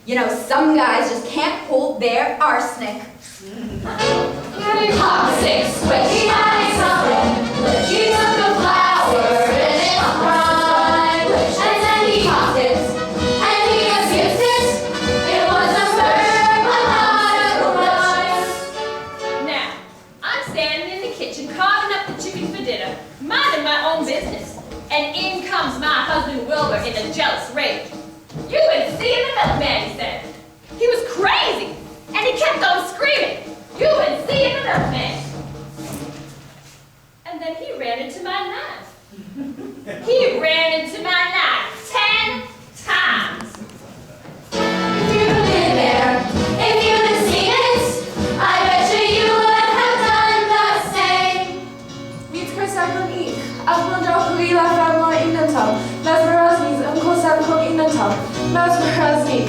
You know, some guys just can't hold their arsenic. Toxic switch. He took a flower and it cried. And then he popped it. And he abused it. It was a fertilizer. Now, I'm standing in the kitchen carving up the chicken for dinner, minding my own business. And in comes my husband Wilbur in a jealous rage. You would see the milkman, he said. He was crazy, and he kept on screaming. You would see the milkman. And then he ran into my knife. He ran into my knife 10 times. If you'd been there, if you'd have seen it, I bet you would have done the same. Vítkor szaknak így, azt mondja, hogy illetve innentől. Mesmerizni, önkoszálkok innentől. Mesmerizni,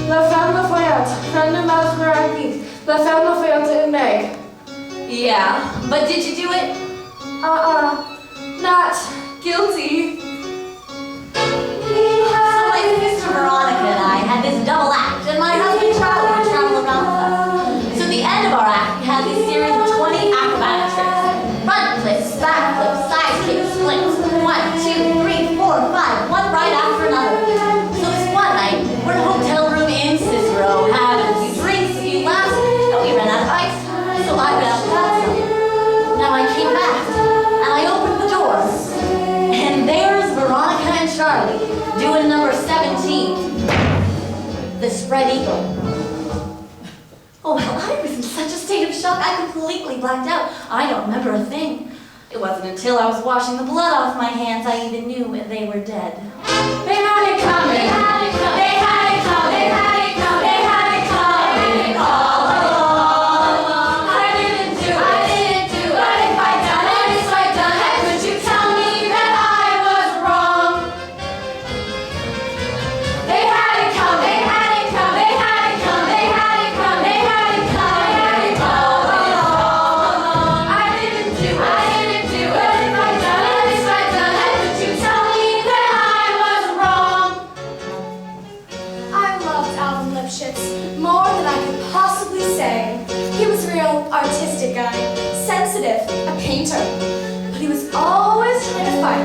lefem a folyat, fennem mesmerizni, lefem a folyat in meg. Yeah, but did you do it? Not guilty. So like Mr. Veronica and I had this double act, and my husband Charlie would travel around with us. So at the end of our act, we had this series of 20 acrobatic tricks. Front flips, back flips, side kicks, splits. 1, 2, 3, 4, 5, one right after another. So this one night, we're in a hotel room in Cicero, having a few drinks, a few laughs, and we ran out of ice. So I went out to grab some. Now I came back, and I opened the door, and there's Veronica and Charlie doing number 17, the spread eagle. Oh, well, I was in such a state of shock, I completely blacked out. I don't remember a thing. It wasn't until I was washing the blood off my hands I even knew they were dead. They had it coming. They had it coming. They had it coming. They had it coming. They had it coming all along. I didn't do it. I didn't do it. But if I'd done it, if I'd done it, could you tell me that I was wrong? They had it coming. They had it coming. They had it coming. They had it coming. They had it coming all along. I didn't do it. I didn't do it. But if I'd done it, could you tell me that I was wrong?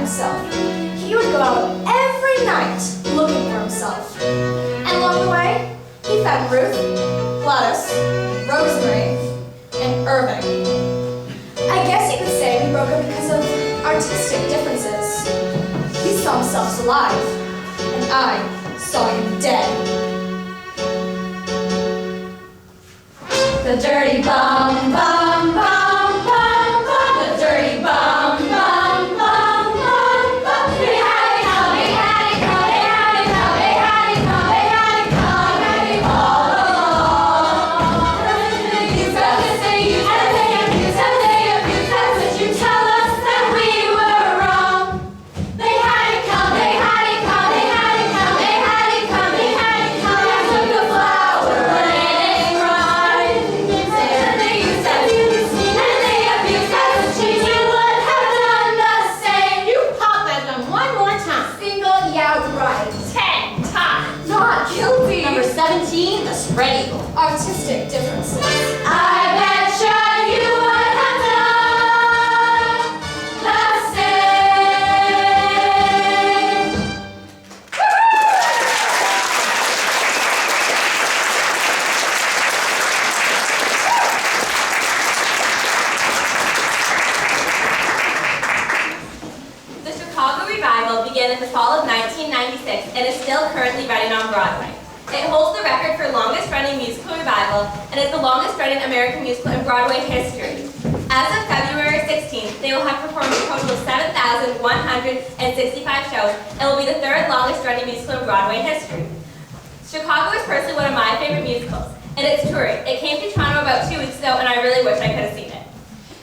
himself. He would go out every night looking for himself. And along the way, he found Ruth, Gladys, Rosemary, and Irving. I guess you could say we broke up because of artistic differences. He saw himself alive, and I saw him dead. The dirty bum, bum, bum, bum, bum, the dirty bum, bum, bum, bum, bum. They had it come, they had it come, they had it come, they had it come, they had it come, and they all along. You got to say you, and they abuse, that's what you tell us that we were wrong. They had it come, they had it come, they had it come, they had it come, they had it come, and took the flower and it cried. And they used to abuse, and they abused, that's what you would have done the same. You pop at them one more time. Single, yeah, right. 10 times. Not guilty. Number 17, the spread eagle. Artistic differences. I betcha you would have done the same. The Chicago Revival began in the fall of 1996 and is still currently running on Broadway. It holds the record for longest running musical revival and is the longest running American musical in Broadway history. As of February 16th, they will have performed a total of 7,165 shows and will be the third longest running musical in Broadway history. Chicago is personally one of my favorite musicals, and it's touring. It came to Toronto about 2 weeks ago, and I really wish I could have seen it.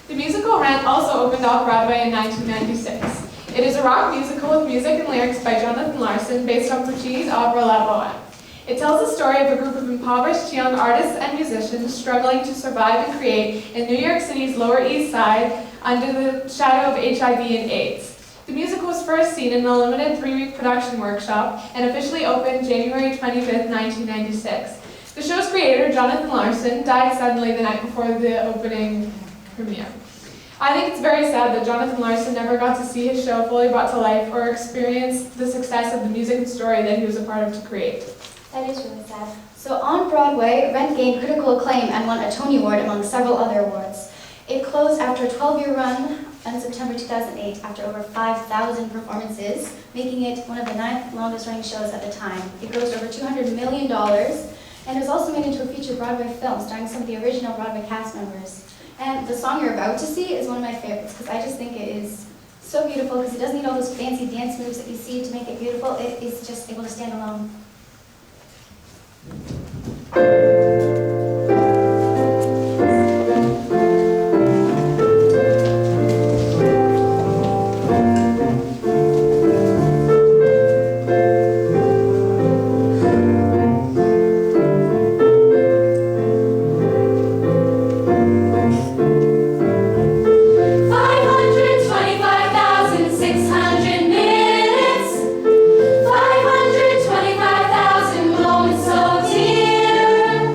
The musical Rent also opened off-Broadway in 1996. It is a rock musical with music and lyrics by Jonathan Larson based on Puccini's opera La Bohème. It tells the story of a group of impoverished young artists and musicians struggling to survive and create in New York City's Lower East Side under the shadow of HIV and AIDS. The musical was first seen in a limited 3-week production workshop and officially opened January 25th, 1996. The show's creator, Jonathan Larson, died suddenly the night before the opening premiere. I think it's very sad that Jonathan Larson never got to see his show fully brought to life or experience the success of the music and story that he was a part of to create. That is really sad. So on Broadway, Rent gained critical acclaim and won a Tony Award among several other awards. It closed after a 12-year run in September 2008 after over 5,000 performances, making it one of the 9th longest running shows at the time. It grossed over $200 million and was also made into a featured Broadway film starring some of the original Broadway cast members. And the song you're about to see is one of my favorites because I just think it is so beautiful because it doesn't need all those fancy dance moves that you see to make it beautiful. It is just able to stand alone. Moments so dear.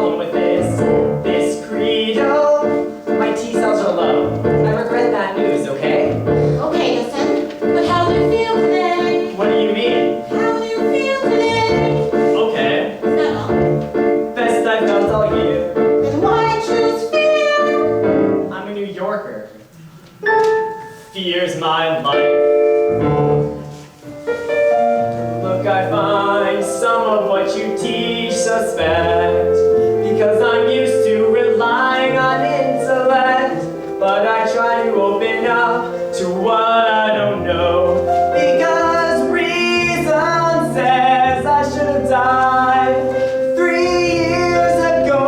problem with this credo. My T cells are low. I regret that news, okay? Okay, listen. But how do you feel today? What do you mean? How do you feel today? Okay. Is that all? Best I've felt all year. Then why choose fear? I'm a New Yorker. Fear's my life. Look, I find some of what you teach suspect, because I'm used to relying on intellect, but I try to open up to what I don't know, because reason says I should have died 3 years ago.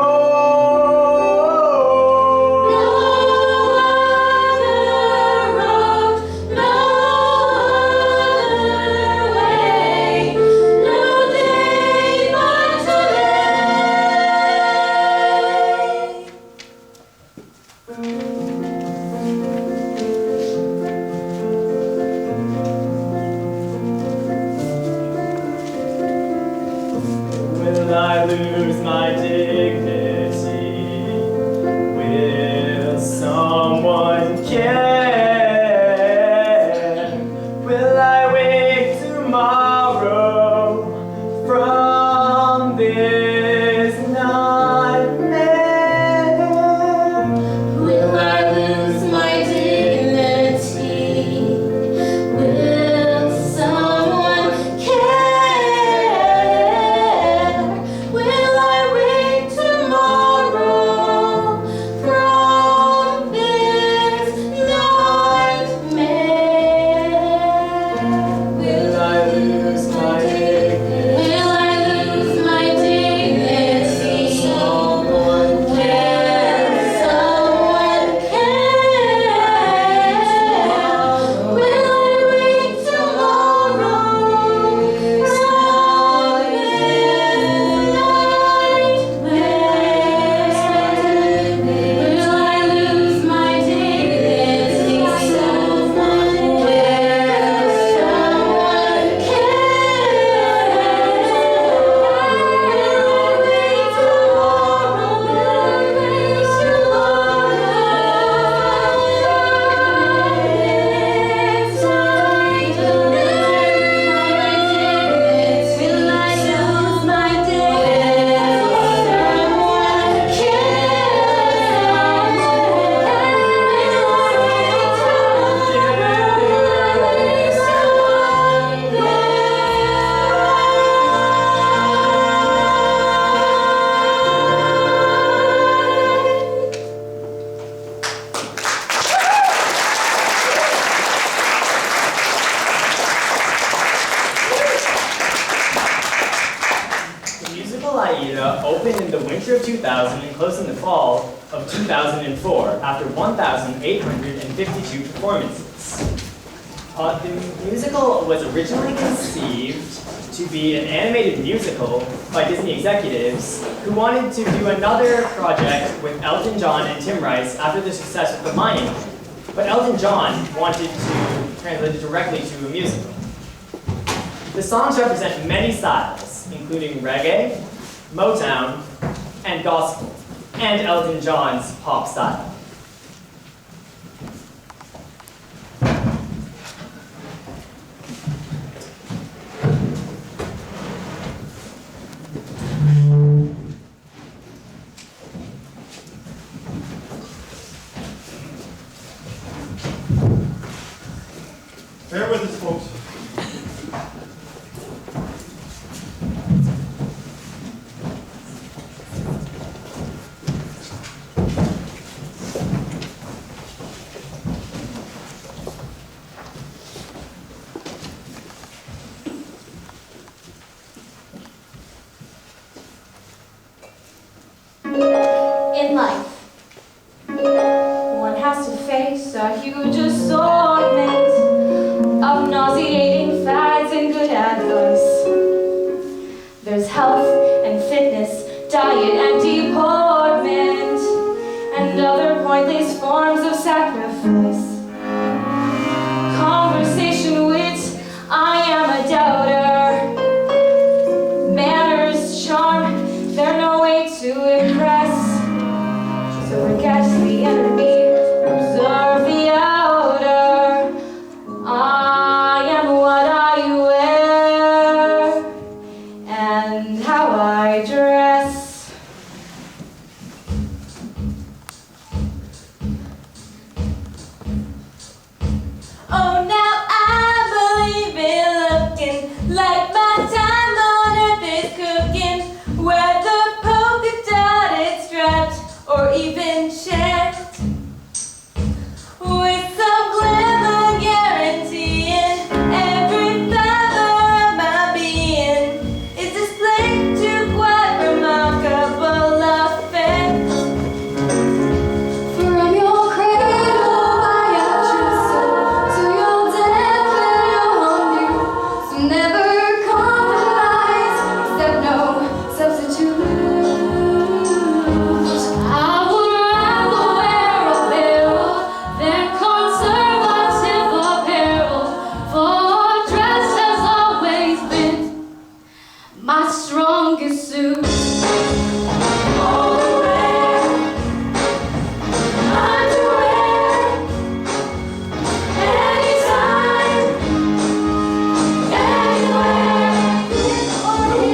No other road, no other way, no day but Will I lose my dignity? Will someone care? Will I wake tomorrow from this nightmare? Will I lose my dignity? Will someone care? Will I wake tomorrow from this nightmare? Will I lose my dignity? Will I lose my dignity? Someone Will someone care? Will I wake tomorrow from this nightmare? Will I lose my dignity? Will someone The musical Aida opened in the winter of 2000 and closed in the fall of 2004 after 1,852 performances. The musical was originally conceived to be an animated musical by Disney executives who wanted to do another project with Elton John and Tim Rice after the success of The Lion King. But Elton John wanted to translate it directly to a musical. The songs represent many styles, including reggae, Motown, and gospel, and Elton John's pop style. Bear with us, folks. In life, one has to face a huge assortment of nauseating fads and good advice. There's health and fitness, diet and deportment, and other pointless forms of sacrifice. Conversation wit, I am a doubter. Manners, charm, they're no way to suit. Overwear, underwear, anytime, anywhere.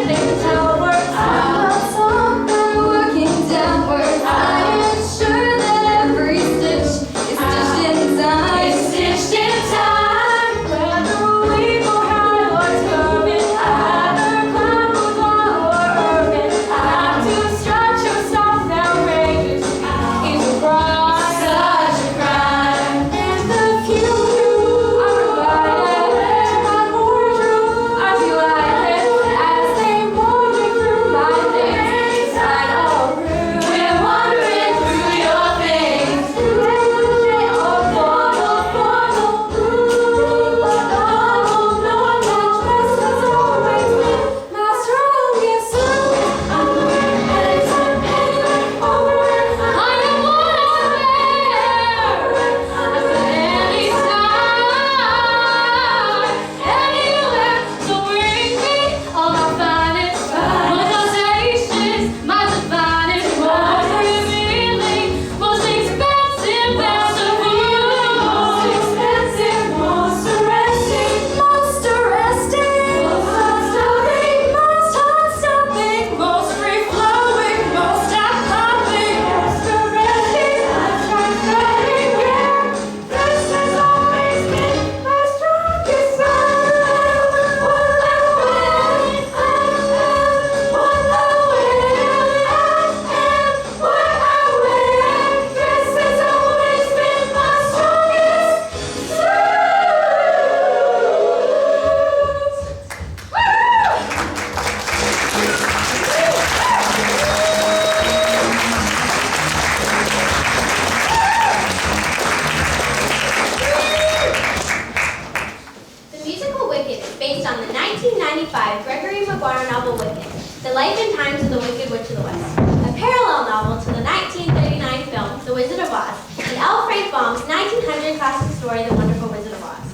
That's how it works. I'm up working downwards. I ensure that every stitch is stitched in time. It's stitched in time. Whether we go high or turbid, either climb or fly or urban, have to stretch yourself outrageous is a crime. Such a crime. And the few who are invited to my wardrobe are delighted as they wander through my things. I know we're wandering through your things. My defining, most revealing, most expensive best of you. Most expensive, most arresting, most arresting, most stirring, most heart-stopping, most free-flowing, most eye-popping, most arresting, most frustrating, yeah. This has always been my strongest side. What I am, what I wear. This has always been my strongest The musical Wicked is based on the 1995 Gregory Maguire novel Wicked, The Life and Times of the Wicked Witch of the West, a parallel novel to the 1939 film The Wizard of Oz, and L. Frank Baum's 1900 classic story The Wonderful Wizard of Oz.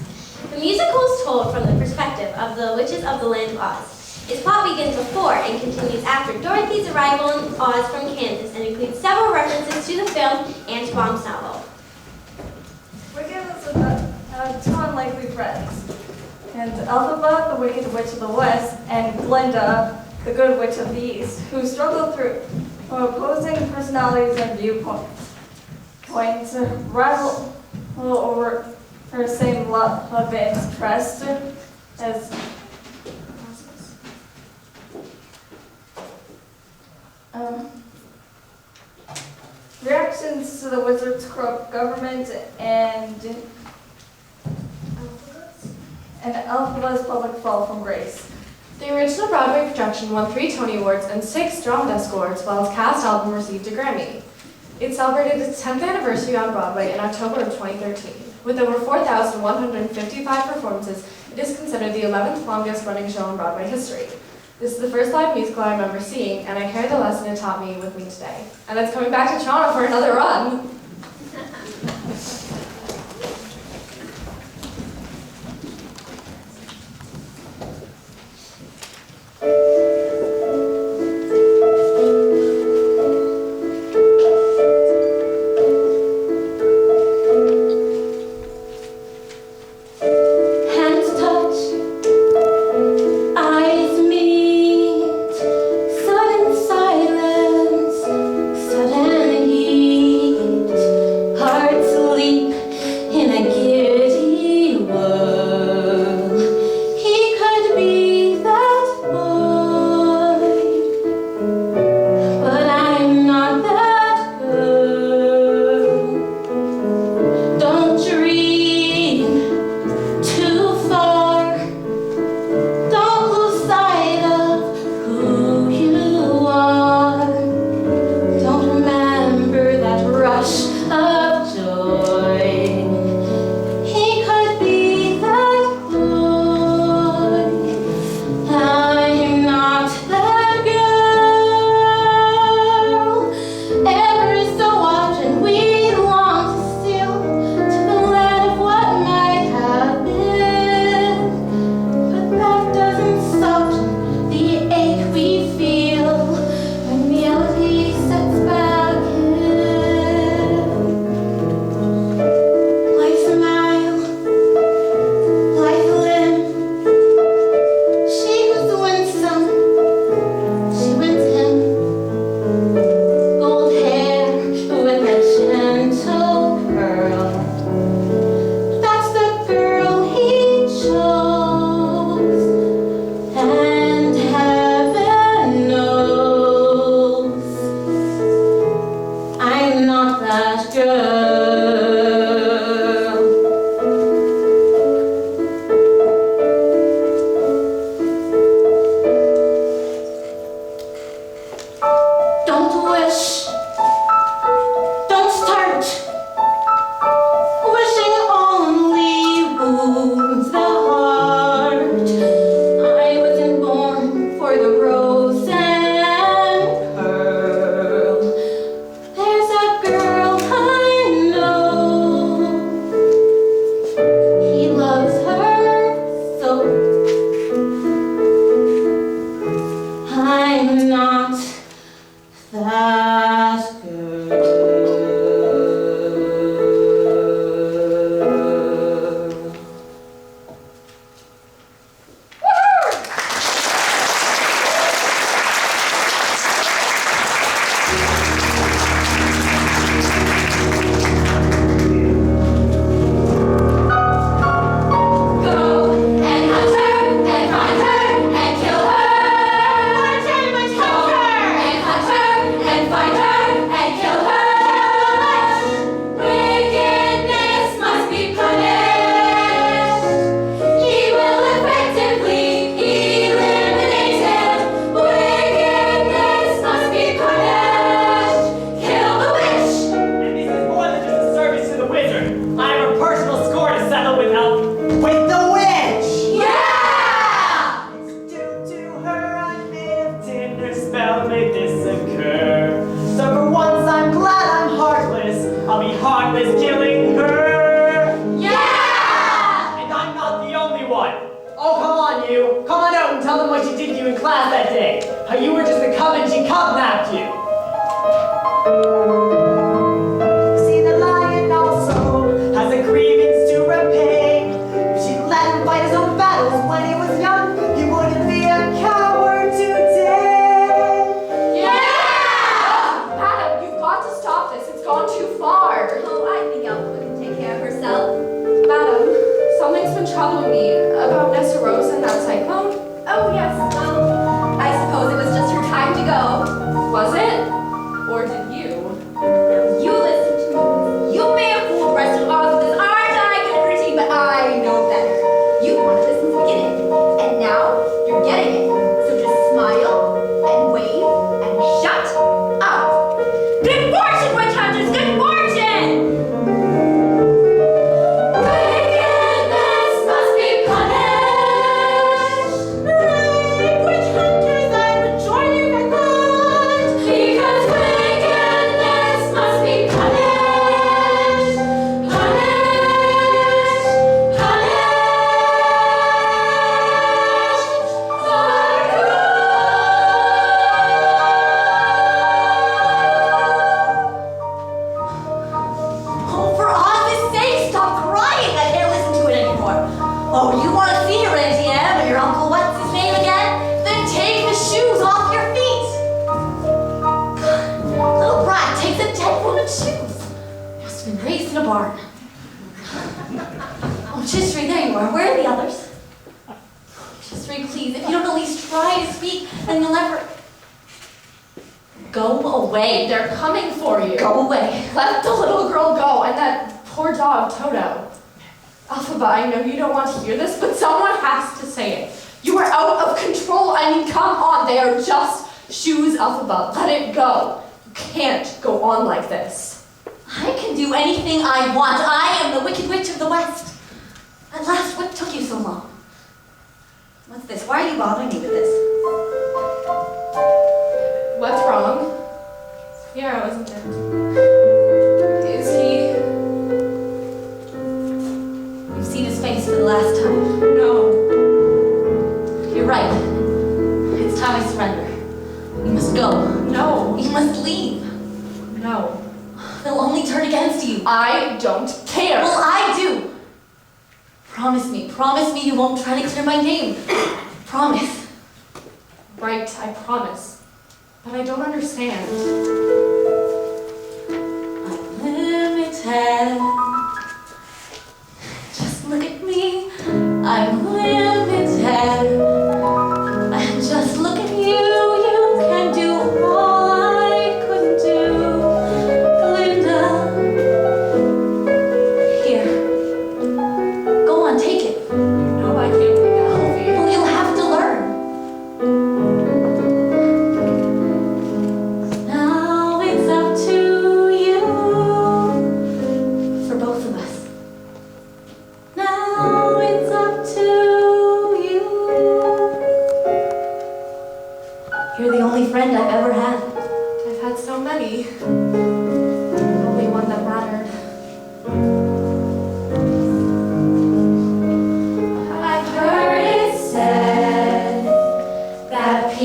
The musical is told from the perspective of the witches of the land of Oz. Its plot begins before and continues after Dorothy's arrival in Oz from Kansas and includes several references to the film and to Baum's novel. Wicked is about two unlikely friends, and Elphaba, the Wicked Witch of the West, and Glinda, the Good Witch of the East, who struggle through opposing personalities and viewpoints. Rival over her same love of interest as reactions to the wizard's corrupt government and Elphaba's public fall from grace. The original Broadway production won 3 Tony Awards and 6 Drum Desk Awards, while its cast album received a Grammy. It celebrated its 10th anniversary on Broadway in October of 2013. With over 4,155 performances, it is considered the 11th longest running show in Broadway history. This is the first live musical I remember seeing, and I carry the lesson it taught me with me today. And it's coming back to Toronto for another run. Hands touch, eyes meet, sudden silence, sudden heat. I'm not that good.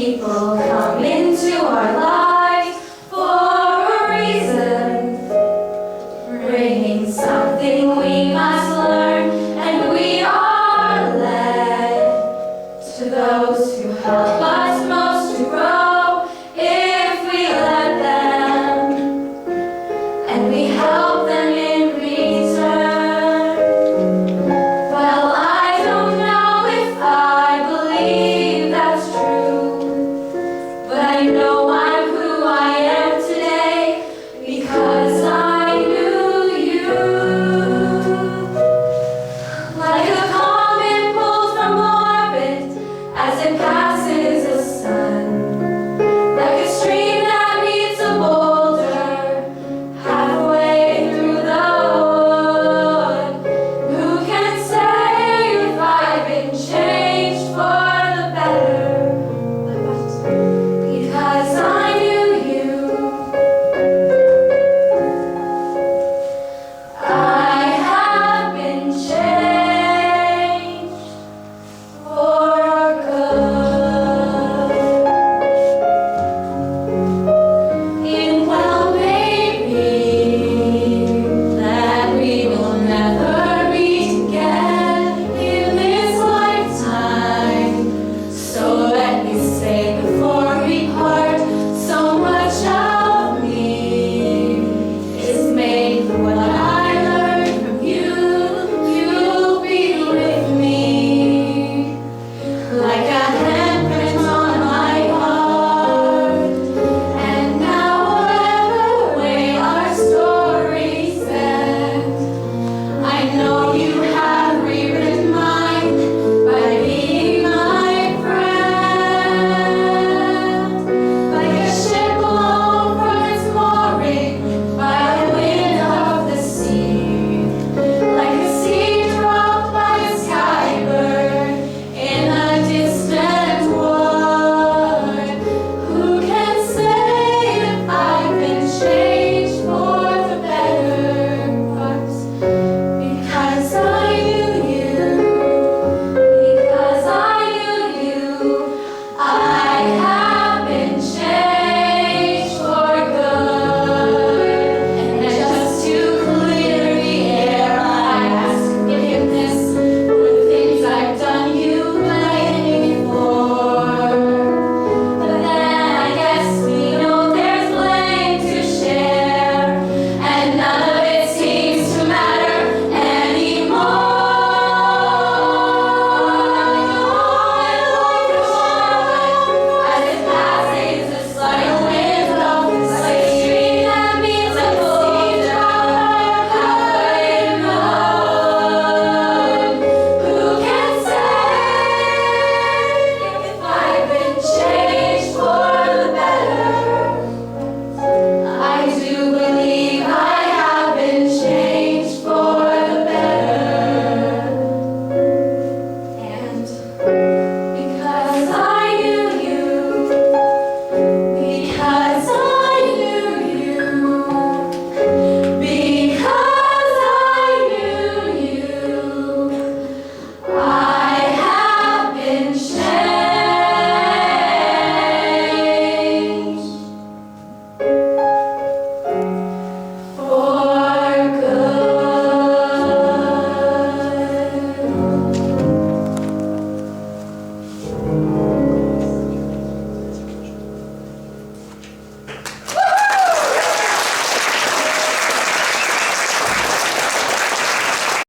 people come into our lives.